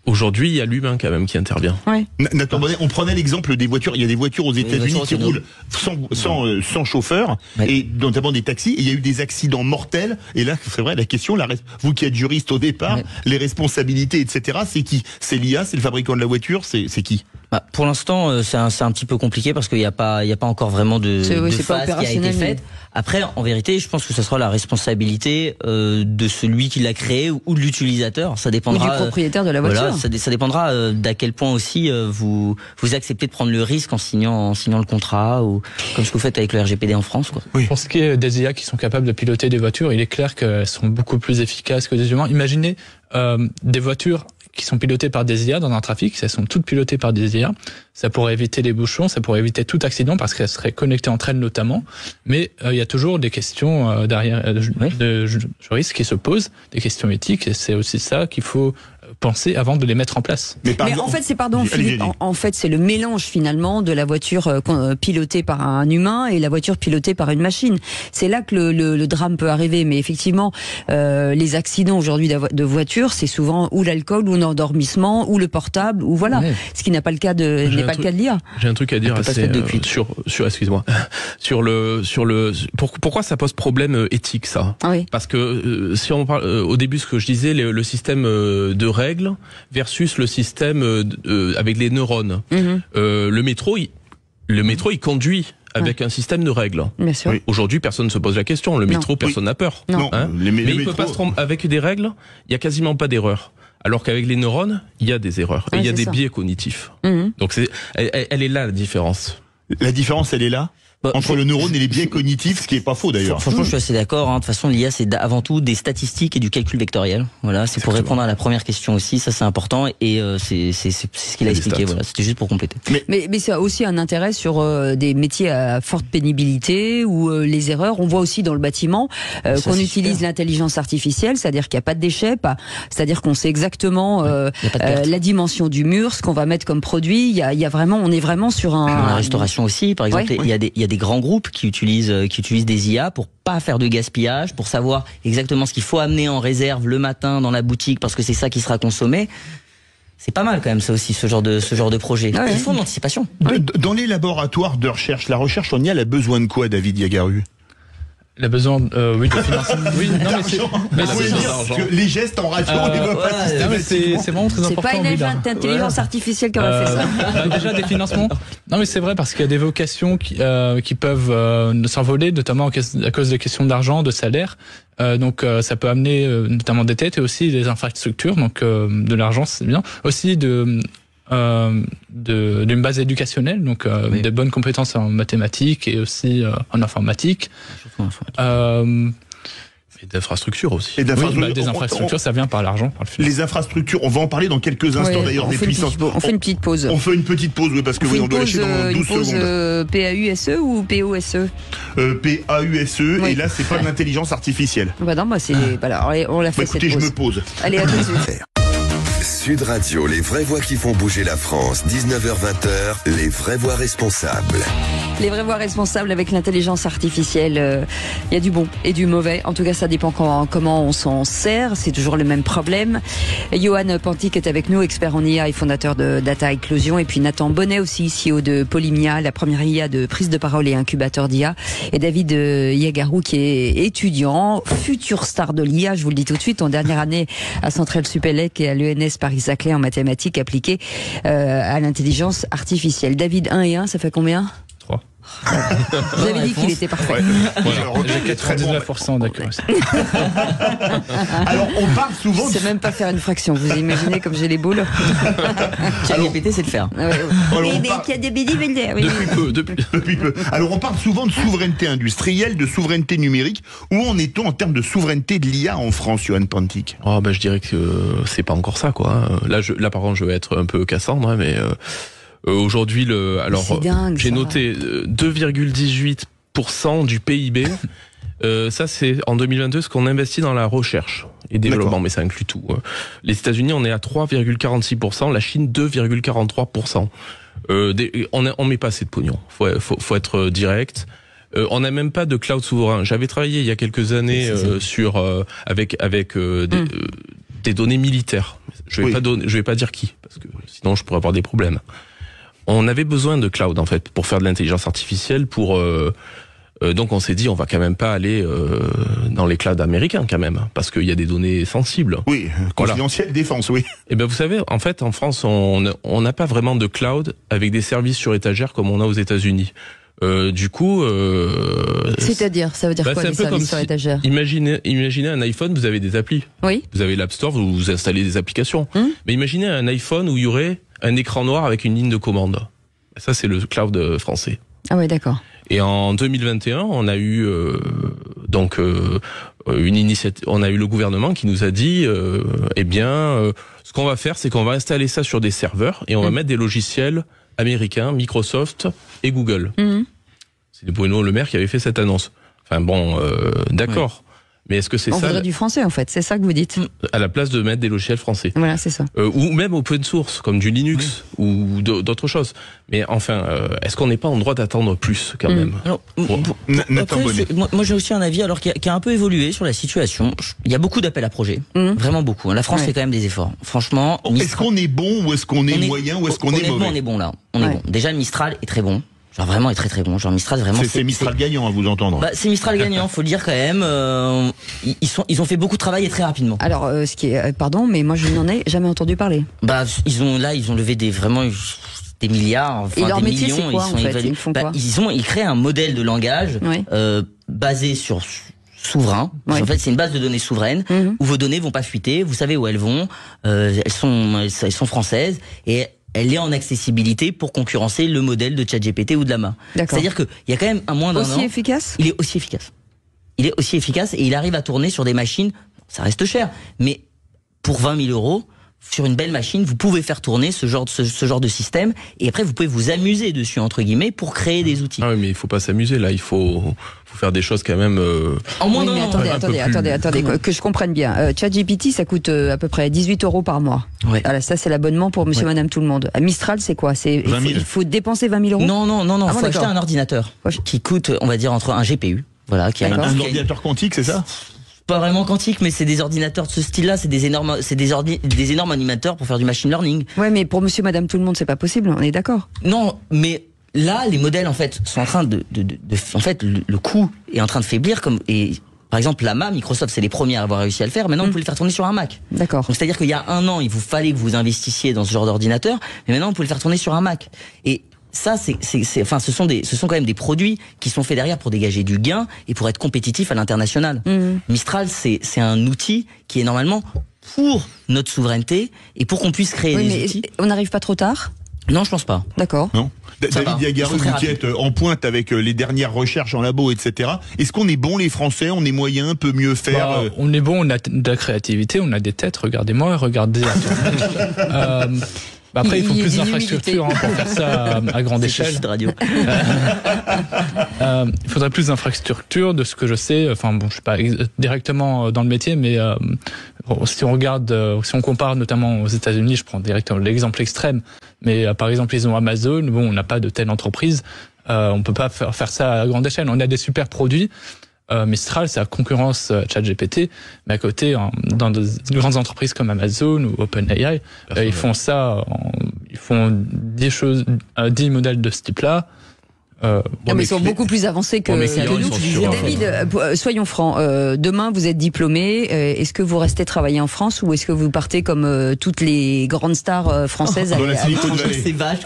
aujourd'hui, il y a l'humain quand même qui intervient. Ouais. Nathan Bonnet, on prenait l'exemple des voitures. Il y a des voitures aux États-Unis qui roulent sans chauffeur, et notamment des taxis. Et il y a eu des accidents mortels. Et là, c'est vrai, la question, vous qui êtes juriste au départ, les responsabilités, etc. C'est qui? C'est l'IA, c'est le fabricant de la voiture, c'est qui? Pour l'instant, c'est un petit peu compliqué parce qu'il n'y a pas encore vraiment de phase qui a été faite. Après, en vérité, je pense que ce sera la responsabilité de celui qui l'a créé ou de l'utilisateur. Ça dépendra. Ou du propriétaire de la voiture. Voilà, ça dépendra d'à quel point aussi vous acceptez de prendre le risque en signant le contrat ou comme ce que vous faites avec le RGPD en France, quoi. Oui. Pour ce qui est des IA qui sont capables de piloter des voitures, il est clair qu'elles sont beaucoup plus efficaces que des humains. Imaginez des voitures qui sont pilotées par des IA dans un trafic, elles sont toutes pilotées par des IA. Ça pourrait éviter les bouchons, ça pourrait éviter tout accident parce qu'elles seraient connectées entre elles notamment. Mais il y a toujours des questions derrière de juristes qui se posent, des questions éthiques, et c'est aussi ça qu'il faut penser avant de les mettre en place. Mais en fait, Philippe, en fait, c'est le mélange finalement de la voiture pilotée par un humain et la voiture pilotée par une machine. C'est là que le drame peut arriver. Mais effectivement, les accidents aujourd'hui de voiture, c'est souvent ou l'alcool, ou l'endormissement, ou le portable, ou voilà. Ouais. Ce qui n'est pas le cas de l'IA. J'ai un truc à dire excuse-moi, pourquoi ça pose problème éthique, ça? Oui. Parce que si on parle au début, ce que je disais, le système de règles versus le système avec les neurones. Le métro, il conduit avec un système de règles. Bien sûr. Oui. Aujourd'hui, personne ne se pose la question. Le métro, personne n'a peur. Non. Hein, mais il peut pas se tromper. Avec des règles, il y a quasiment pas d'erreur. Alors qu'avec les neurones, il y a des erreurs. Et il y a des biais cognitifs. Donc elle est là la différence. La différence, elle est là entre le neurone et les biais cognitifs, ce qui est pas faux d'ailleurs. Franchement, je suis assez d'accord. De toute façon, l'IA, c'est avant tout des statistiques et du calcul vectoriel. Voilà, c'est pour répondre à la première question aussi. Ça, c'est important et c'est ce qu'il a expliqué. Voilà, c'était juste pour compléter. Mais ça a aussi un intérêt sur des métiers à forte pénibilité où les erreurs. On voit aussi dans le bâtiment qu'on utilise l'intelligence artificielle, c'est-à-dire qu'il n'y a pas de déchets, c'est-à-dire qu'on sait exactement la dimension du mur, ce qu'on va mettre comme produit. On est vraiment sur la restauration aussi, par exemple. Il y a des grands groupes qui utilisent des IA pour pas faire de gaspillage, pour savoir exactement ce qu'il faut amener en réserve le matin dans la boutique parce que c'est ça qui sera consommé. C'est pas mal quand même ça aussi, ce genre de projet. Ils font de l'anticipation. Dans les laboratoires de recherche, la recherche en IA, elle a besoin de quoi, David Yagaru? La besoin de financement. Oui, non, mais c'est que les gestes en radio, c'est vraiment très important. C'est pas une intelligence artificielle qui aurait fait ça. Déjà des financements. Non, mais c'est vrai parce qu'il y a des vocations qui peuvent s'envoler, notamment à cause des questions d'argent, de salaire. Donc ça peut amener notamment des têtes et aussi des infrastructures. Donc de l'argent, c'est bien. Aussi d'une base éducationnelle, donc des bonnes compétences en mathématiques et aussi en informatique. Et d'infrastructures aussi. Et des infrastructures, ça vient par l'argent, par le financement. Les infrastructures, on va en parler dans quelques instants d'ailleurs. On fait une petite pause. On fait une petite pause, oui, parce que on doit lâcher dans 12 secondes. PAUSE ou POSE? PAUSE, et là c'est pas de l'intelligence artificielle. Non, c'est. On l'a fait. Écoutez, je me pose. Allez, à tout de suite. Sud Radio, les vraies voix qui font bouger la France, 19h-20h, les vraies voix responsables. Les vrais voix responsables avec l'intelligence artificielle. Il y a du bon et du mauvais. En tout cas, ça dépend comment on s'en sert. C'est toujours le même problème. Johan Pantic est avec nous, expert en IA et fondateur de Data Eclosion. Et puis Nathan Bonnet aussi, CEO de Polymnia, la première IA de prise de parole et incubateur d'IA. Et David Yagarou qui est étudiant, futur star de l'IA, je vous le dis tout de suite, en dernière année à Centrale Supélec et à l'ENS Paris-Saclay en mathématiques appliquées à l'intelligence artificielle. David, 1 et 1, ça fait combien ? Vous avez dit qu'il était parfait. Ouais. J'ai 99% d'accuracy. Alors, on parle souvent... Je sais même pas faire une fraction. Vous imaginez comme j'ai les boules. ChatGPT, c'est le faire. Depuis peu. Alors, on parle souvent de souveraineté industrielle, de souveraineté numérique. Où en est-on en termes de souveraineté de l'IA en France, Johan Pantic ? Je dirais que c'est pas encore ça, quoi. Là, par contre, je vais être un peu Cassandre, mais... aujourd'hui, j'ai noté 2,18% du PIB. Ça, c'est en 2022 ce qu'on investit dans la recherche et développement, mais ça inclut tout. Les États-Unis, on est à 3,46%, la Chine 2,43%. On met pas assez de pognon. Faut être direct. On n'a même pas de cloud souverain. J'avais travaillé il y a quelques années avec des données militaires. Je vais pas dire qui, parce que sinon je pourrais avoir des problèmes. On avait besoin de cloud en fait pour faire de l'intelligence artificielle, donc on s'est dit on va quand même pas aller dans les clouds américains quand même, parce qu'il y a des données sensibles. Oui, confidentielles, défense, oui. Et vous savez, en fait en France on n'a pas vraiment de cloud avec des services sur étagère comme on a aux États-Unis. C'est-à-dire, ça veut dire quoi les services sur étagère ? Imaginez un iPhone, vous avez des applis. Oui. Vous avez l'App Store, vous installez des applications. Mais imaginez un iPhone où il y aurait un écran noir avec une ligne de commande. Ça, c'est le cloud français. Ah ouais, d'accord. Et en 2021, on a eu une initiative. On a eu le gouvernement qui nous a dit, ce qu'on va faire, c'est qu'on va installer ça sur des serveurs et on va mettre des logiciels américains, Microsoft et Google. C'est Bruno Le Maire qui avait fait cette annonce. D'accord. Mais est-ce que c'est ça ? On voudrait du français, en fait. C'est ça que vous dites. À la place de mettre des logiciels français. Voilà, c'est ça. Ou même open source, comme du Linux, ou d'autres choses. Mais enfin, est-ce qu'on n'est pas en droit d'attendre plus, quand même ? Alors, moi, j'ai aussi un avis qui a un peu évolué sur la situation. Il y a beaucoup d'appels à projets. Vraiment beaucoup. La France fait quand même des efforts. Franchement. Est-ce qu'on est bon, ou est-ce qu'on est moyen, ou est-ce qu'on est mauvais ? On est bon, là. On est bon. Déjà, Mistral est très bon. Genre vraiment est très très bon. Genre Mistral vraiment. C'est Mistral gagnant à vous entendre. C'est Mistral gagnant, faut le dire quand même. Ils ont fait beaucoup de travail et très rapidement. Alors ce qui est pardon, mais moi je n'en ai jamais entendu parler. Ils ont levé des milliards, et leur des métier, millions. C'est quoi, en fait ils font quoi ? Ils créent un modèle de langage basé sur souverain. En fait, c'est une base de données souveraine où vos données vont pas fuiter. Vous savez où elles vont. Elles sont françaises et elle est en accessibilité pour concurrencer le modèle de ChatGPT ou de Llama. C'est-à-dire qu'il y a quand même un moins d'un an. Aussi efficace ? Il est aussi efficace. Il est aussi efficace et il arrive à tourner sur des machines, ça reste cher, mais pour 20 000 €, sur une belle machine, vous pouvez faire tourner ce genre de système et après vous pouvez vous amuser dessus, entre guillemets, pour créer des outils. Ah oui, mais il faut pas s'amuser là, il faut faire des choses quand même... En moins d'un an. Attendez, que je comprenne bien. ChatGPT, ça coûte à peu près 18 € par mois. Ouais. Voilà, ça c'est l'abonnement pour monsieur, madame, tout le monde. À Mistral, c'est quoi ? Il faut dépenser 20 000 €? Non, il faut acheter un ordinateur qui coûte, on va dire, entre un GPU. Voilà, qui a un ordinateur quantique, c'est ça ? Pas vraiment quantique, mais c'est des ordinateurs de ce style-là, c'est des énormes animateurs pour faire du machine learning. Ouais, mais pour monsieur, madame, tout le monde, c'est pas possible, on est d'accord. Non, mais là, les modèles, en fait, sont en train en fait, le coût est en train de faiblir par exemple, Llama, Microsoft, c'est les premiers à avoir réussi à le faire. Maintenant, vous pouvez le faire tourner sur un Mac. D'accord. Donc, c'est-à-dire qu'il y a un an, il vous fallait que vous investissiez dans ce genre d'ordinateur, mais maintenant, vous pouvez le faire tourner sur un Mac. Et ça, ce sont quand même des produits qui sont faits derrière pour dégager du gain et pour être compétitifs à l'international. Mistral, c'est un outil qui est normalement pour notre souveraineté et pour qu'on puisse créer des outils. On n'arrive pas trop tard ? Non, je pense pas. D'accord. Non. David Yagarou, vous qui êtes en pointe avec les dernières recherches en labo, etc. Est-ce qu'on est bon, les Français ? On est moyen, peut mieux faire On est bon, on a de la créativité, on a des têtes. Regardez-moi, regardez. Après, il faut plus d'infrastructures pour faire ça à grande échelle. Radio. Il faudrait plus d'infrastructures, de ce que je sais. Enfin bon, je suis pas directement dans le métier, mais si on regarde, si on compare notamment aux États-Unis, je prends directement l'exemple extrême. Mais par exemple, ils ont Amazon. Bon, on n'a pas de telle entreprise. On peut pas faire ça à grande échelle. On a des super produits. Mistral, c'est la concurrence ChatGPT, mais à côté, dans de grandes entreprises comme Amazon ou OpenAI, ils font ça, ils font 10 modèles de ce type-là. Mais ils sont beaucoup plus avancés que nous. David, soyons francs. Demain, vous êtes diplômé. Est-ce que vous restez travailler en France ou est-ce que vous partez comme toutes les grandes stars françaises dans la Silicon Valley? C'est vache.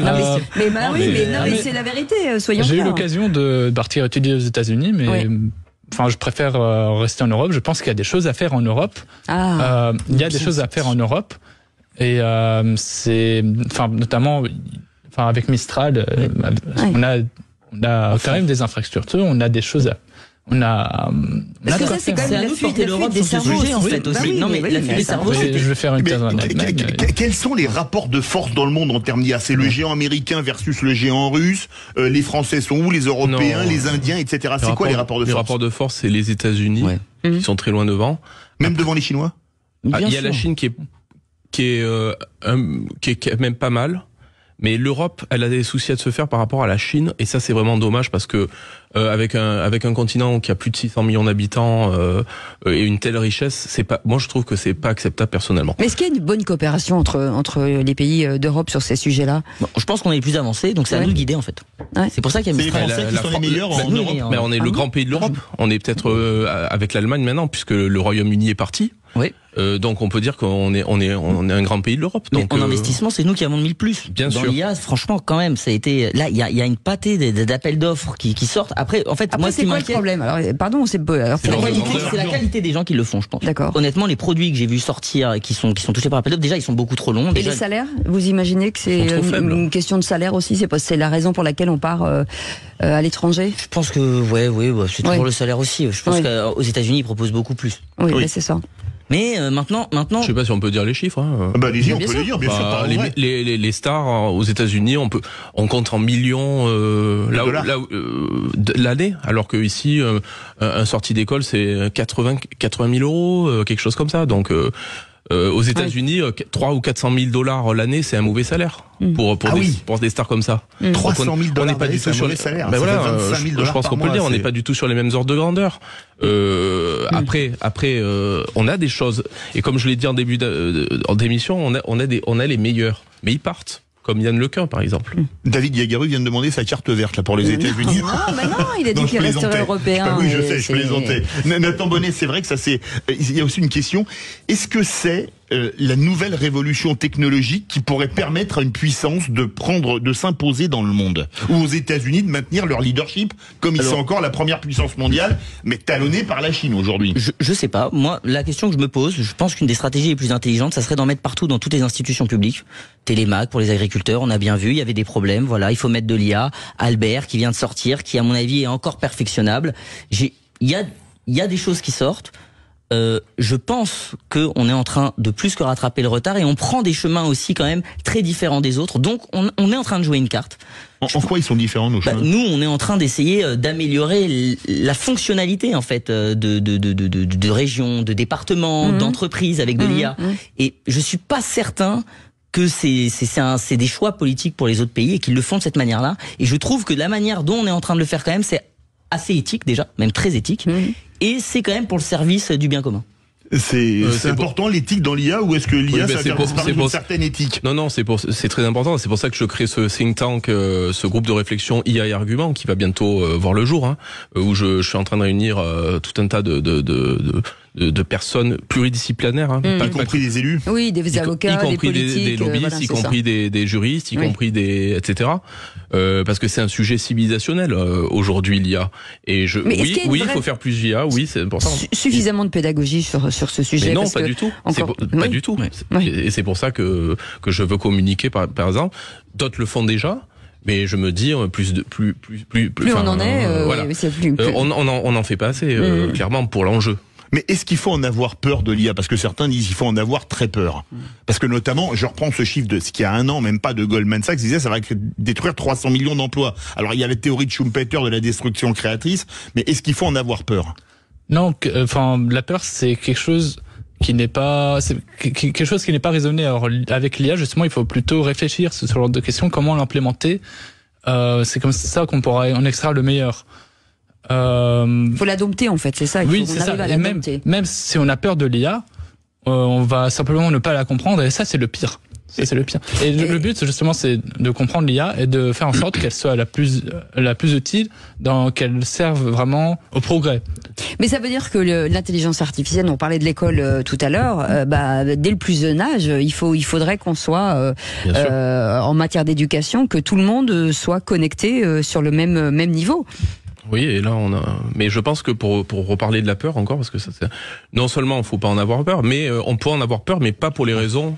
Mais c'est la vérité. Soyons francs. J'ai eu l'occasion de partir étudier aux États-Unis, mais enfin, je préfère rester en Europe. Je pense qu'il y a des choses à faire en Europe. Il y a des choses à faire en Europe, et notamment, avec Mistral, on a quand même des infrastructures, on a des choses à... Parce que ça, c'est quand même la fuite des cerveaux, en fait, aussi. Non, mais la fuite des cerveaux, je vais faire une thèse en Allemagne. Quels sont les rapports de force dans le monde en termes d'IA? C'est le géant américain versus le géant russe. Les Français sont où? Les Européens, les Indiens, etc. C'est quoi les rapports de force? Les rapports de force, c'est les États-Unis, qui sont très loin devant. Même devant les Chinois? Il y a la Chine qui est même pas mal. Mais l'Europe, elle a des soucis à se faire par rapport à la Chine, et ça c'est vraiment dommage parce que avec un continent qui a plus de 600 millions d'habitants et une telle richesse, moi je trouve que c'est pas acceptable personnellement. Mais est-ce qu'il y a une bonne coopération entre les pays d'Europe sur ces sujets-là? Je pense qu'on est les plus avancés, donc c'est à nous de guider en fait. C'est pour ça qu'il y a les Français qui sont les meilleurs en Europe. Mais on est le grand pays de l'Europe. On est peut-être avec l'Allemagne maintenant, puisque le Royaume-Uni est parti. Oui. Donc on peut dire qu'on est un grand pays de l'Europe. Donc en investissement, c'est nous qui avons mis le plus. Bien sûr. Dans l'IA, franchement, quand même, ça a été. Là, il y a une pâtée d'appels d'offres qui sortent. Après, en fait, moi, c'est quoi le problème? Alors, pardon, c'est la qualité des gens qui le font, je pense. D'accord. Honnêtement, les produits que j'ai vus sortir, qui sont touchés par appel d'offres, déjà, ils sont beaucoup trop longs. Et les salaires? Vous imaginez que c'est une question de salaire aussi? C'est la raison pour laquelle on part à l'étranger? Je pense que c'est toujours le salaire aussi. Je pense qu'aux États-Unis, ils proposent beaucoup plus. Oui. C'est ça. Mais maintenant, je sais pas si on peut dire les chiffres. Hein. Bah allez-y, on peut les dire, bien sûr. Les stars aux États-Unis, on compte en millions l'année, alors que ici, un sorti d'école c'est 80 000 euros, quelque chose comme ça. Donc aux États-Unis, 3 ou 400 000 $ l'année, c'est un mauvais salaire pour des stars comme ça. 300 000 $, on n'est pas du tout sur les salaires. Ben voilà, je pense qu'on peut le dire, on n'est pas du tout sur les mêmes ordres de grandeur. Après, on a des choses, et comme je l'ai dit en début d'émission, on a les meilleurs, mais ils partent. Comme Yann Lequin, par exemple. David Yagaru vient de demander sa carte verte là pour les États-Unis. Non, il a dit qu'il resterait européen. Oui, je sais, je plaisantais. Nathan Bonnet, c'est vrai que ça c'est. Il y a aussi une question. Est-ce que c'est la nouvelle révolution technologique qui pourrait permettre à une puissance de s'imposer dans le monde, ou aux États-Unis de maintenir leur leadership, comme ils sont encore la première puissance mondiale, mais talonnée par la Chine aujourd'hui? Je sais pas. Moi, la question que je me pose, je pense qu'une des stratégies les plus intelligentes, ça serait d'en mettre partout dans toutes les institutions publiques. Télémac pour les agriculteurs, on a bien vu, il y avait des problèmes. Voilà, il faut mettre de l'IA. Albert qui vient de sortir, qui à mon avis est encore perfectionnable. Il y a des choses qui sortent. Je pense qu'on est en train de plus que rattraper le retard, et on prend des chemins aussi quand même très différents des autres. Donc on est en train de jouer une carte. En quoi ils sont différents, nos chemins? Nous, on est en train d'essayer d'améliorer la fonctionnalité en fait de régions, de départements, d'entreprises avec de l'IA. Et je suis pas certain que c'est des choix politiques pour les autres pays et qu'ils le font de cette manière-là. Et je trouve que la manière dont on est en train de le faire quand même, c'est assez éthique déjà, même très éthique. Et c'est quand même pour le service du bien commun. C'est important l'éthique dans l'IA, ou est-ce que l'IA ça vient disparaître d'une certaine éthique? Non, c'est très important. C'est pour ça que je crée ce think tank, ce groupe de réflexion IA et arguments qui va bientôt voir le jour, où je suis en train de réunir tout un tas de personnes pluridisciplinaires, y compris des élus, oui, des avocats, y compris des politiques, des lobbyistes, y compris des juristes, y compris etc. Parce que c'est un sujet civilisationnel aujourd'hui, l'IA. Et il faut faire plus d'IA. Oui, c'est important. Suffisamment de pédagogie sur ce sujet. Mais non, pas du tout. Pas du tout. Et c'est pour ça que je veux communiquer, par exemple. D'autres le font déjà. Mais je me dis plus on en est, voilà. On n'en fait pas assez, clairement, pour l'enjeu. Mais est-ce qu'il faut en avoir peur de l'IA? Parce que certains disent qu'il faut en avoir très peur. Parce que notamment, je reprends ce chiffre de ce qu'il y a un an, même pas de Goldman Sachs, disait ça va détruire 300 millions d'emplois. Alors il y a la théorie de Schumpeter de la destruction créatrice, mais est-ce qu'il faut en avoir peur? Non, la peur c'est quelque chose qui n'est pas raisonné. Alors avec l'IA justement, il faut plutôt réfléchir sur ce genre de questions, comment l'implémenter c'est comme ça qu'on pourra en extraire le meilleur. Faut la dompter en fait, c'est ça. Oui, c'est ça. Et même si on a peur de l'IA, on va simplement ne pas la comprendre, et ça c'est le pire. C'est le pire. Et le but, justement, c'est de comprendre l'IA et de faire en sorte qu'elle soit la plus utile, qu'elle serve vraiment au progrès. Mais ça veut dire que l'intelligence artificielle, on parlait de l'école tout à l'heure, dès le plus jeune âge, il faudrait qu'on soit en matière d'éducation, que tout le monde soit connecté sur le même niveau. Oui, et là mais je pense que pour reparler de la peur encore, parce que ça, non seulement il faut pas en avoir peur, mais on peut en avoir peur, mais pas pour les raisons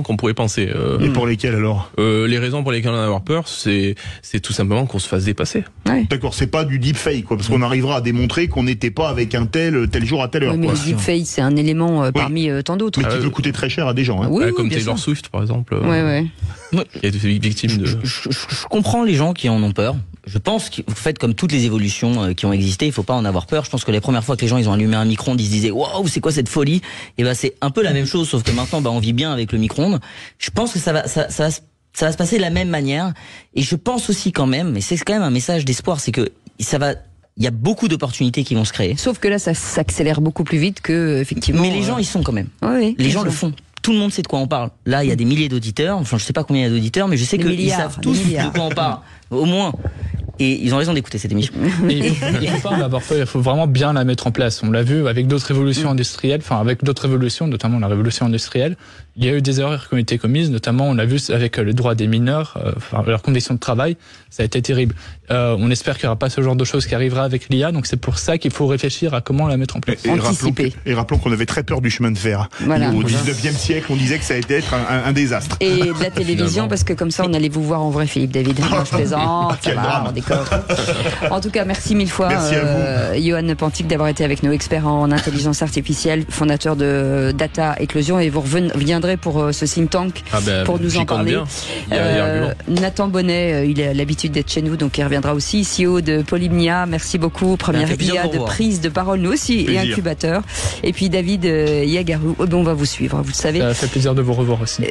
qu'on pourrait penser. Et pour lesquelles alors Les raisons pour lesquelles on a avoir peur, c'est tout simplement qu'on se fasse dépasser. Ouais. D'accord, c'est pas du deepfake, quoi, parce qu'on arrivera à démontrer qu'on n'était pas avec un tel jour à telle heure. Oui, mais quoi. le deepfake, c'est un élément parmi tant d'autres. Mais qui peut coûter très cher à des gens. Hein. Oui, comme bien Taylor sûr. Swift, par exemple. Qui a été victime de. Je comprends les gens qui en ont peur. Je pense que, vous faites comme toutes les évolutions qui ont existé, il faut pas en avoir peur. Je pense que les premières fois que les gens ils ont allumé un micro-ondes, ils se disaient waouh, c'est quoi cette folie? Et c'est un peu la même chose, sauf que maintenant on vit bien avec le micro-ondes. Je pense que ça va se passer de la même manière. Et je pense aussi quand même, et c'est quand même un message d'espoir, c'est que il y a beaucoup d'opportunités qui vont se créer. Sauf que là, ça s'accélère beaucoup plus vite que effectivement. Mais les gens, ils sont quand même. Oui, les gens le font. Tout le monde sait de quoi on parle. Là, il y a des milliers d'auditeurs. Enfin, je sais pas combien il y a d'auditeurs, mais je sais qu'ils savent tous de quoi on parle. Au moins. Et ils ont raison d'écouter cette émission. Il faut pas en avoir peur, il faut vraiment bien la mettre en place. On l'a vu avec d'autres révolutions industrielles, avec d'autres révolutions, notamment la révolution industrielle. Il y a eu des erreurs qui ont été commises, notamment on l'a vu avec le droit des mineurs, leurs conditions de travail, ça a été terrible. On espère qu'il n'y aura pas ce genre de choses qui arrivera avec l'IA, donc c'est pour ça qu'il faut réfléchir à comment la mettre en place. Et rappelons qu'on avait très peur du chemin de fer. Voilà. Au 19e siècle, on disait que ça allait être un désastre. Et de la télévision, parce que comme ça, on allait vous voir en vrai, Philippe David. Moi, je plaisante, ça va, on décore. En tout cas, merci mille fois, Johan Pantic, d'avoir été avec nous, expert en intelligence artificielle, fondateur de Data Éclosion, et vous reviendrez pour ce think tank pour nous en parler. Nathan Bonnet, il a l'habitude d'être chez nous, donc il reviendra aussi. CEO de Polymnia, merci beaucoup. Première IA de prise de parole, nous aussi, et incubateur. Et puis David Yagarou, on va vous suivre, vous le savez. Ça fait plaisir de vous revoir aussi.